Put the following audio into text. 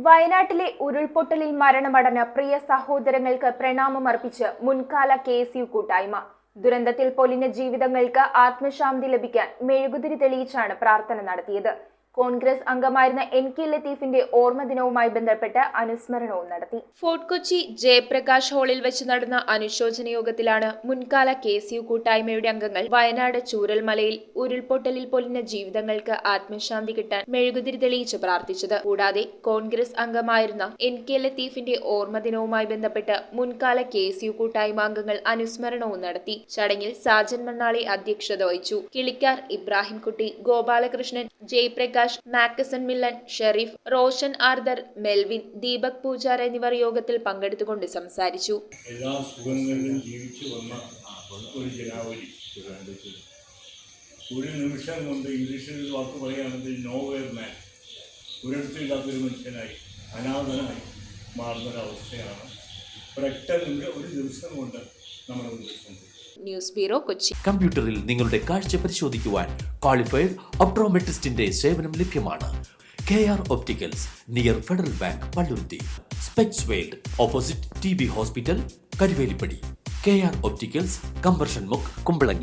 വയനാട്ടിലെ ഉരുൾപൊട്ടലിൽ മരണമടഞ്ഞ പ്രിയ സഹോദരങ്ങൾക്ക് പ്രണാമമർപ്പിച്ച് മുൻകാല KSU കൂട്ടായ്മ. ദുരന്തത്തിൽ പൊലിഞ്ഞ ജീവിതങ്ങൾക്ക് ആത്മശാന്തി ലഭിക്കാൻ മെഴുകുതിരി തെളിയിച്ചാണ് പ്രാർത്ഥന നടത്തിയത്. കോൺഗ്രസ് അംഗമായിരുന്ന NK ലത്തീഫിന്റെ ഓർമ്മദിനവുമായി ബന്ധപ്പെട്ട് അനുസ്മരണവും നടത്തി. ഫോർട്ട് കൊച്ചി ജയപ്രകാശ് ഹാളിൽ വെച്ച് നടന്ന അനുശോചന യോഗത്തിലാണ് മുൻകാല KSU കൂട്ടായ്മയുടെ അംഗങ്ങൾ വയനാട് ചൂരൽമലയിൽ ഉരുൾപൊട്ടലിൽ പൊലിഞ്ഞ ജീവിതങ്ങൾക്ക് ആത്മശാന്തി കിട്ടാൻ മെഴുകുതിരി തെളിയിച്ച് പ്രാർത്ഥിച്ചത്. കൂടാതെ കോൺഗ്രസ് അംഗമായിരുന്ന NK ലത്തീഫിന്റെ ഓർമ്മദിനവുമായി ബന്ധപ്പെട്ട് മുൻകാല KSU കൂട്ടായ്മ അംഗങ്ങൾ അനുസ്മരണവും നടത്തി. ചടങ്ങിൽ സാജൻ മണ്ണാളി അധ്യക്ഷത വഹിച്ചു. കിളിക്കാർ ഇബ്രാഹിംകുട്ടി, ഗോപാലകൃഷ്ണൻ, ജയപ്രകാശ്, മാക്കസൺ മില്ലൻ, ഷെരീഫ്, റോഷൻ ആർദർ, മെൽവിൻ, ദീപക് പൂജാര എന്നിവർ യോഗത്തിൽ പങ്കെടുത്തുകൊണ്ട് സംസാരിച്ചു. എല്ലാ സുഖങ്ങളിലും ജീവിച്ചു വന്ന ഒരു ജനാവലി, ഒരു നിമിഷം കൊണ്ട് ഇംഗ്ലീഷിൽ വാക്ക് പറയുകയാണെങ്കിൽ നോവെയർ മാൻ, ഒരിടത്തില്ലാത്തൊരു മനുഷ്യനായി അനാഥനായി മാറുന്നൊരവസ്ഥയാണ് ഒരു ദിവസം കൊണ്ട് നമ്മുടെ ഉദ്ദേശം. News bureau, Kochi. കമ്പ്യൂട്ടറിൽ നിങ്ങളുടെ കാഴ്ച പരിശോധിക്കുവാൻ ക്വാളിഫൈഡ് ഒപ്ട്രോമെട്രിസ്റ്റിന്റെ സേവനം ലഭ്യമാണ്. KR opticals, near federal bank, Palluruthy. Specs world, opposite TB hospital, Karuvelippady. KR opticals, combustion മുക്ക്, കുമ്പളങ്ങി.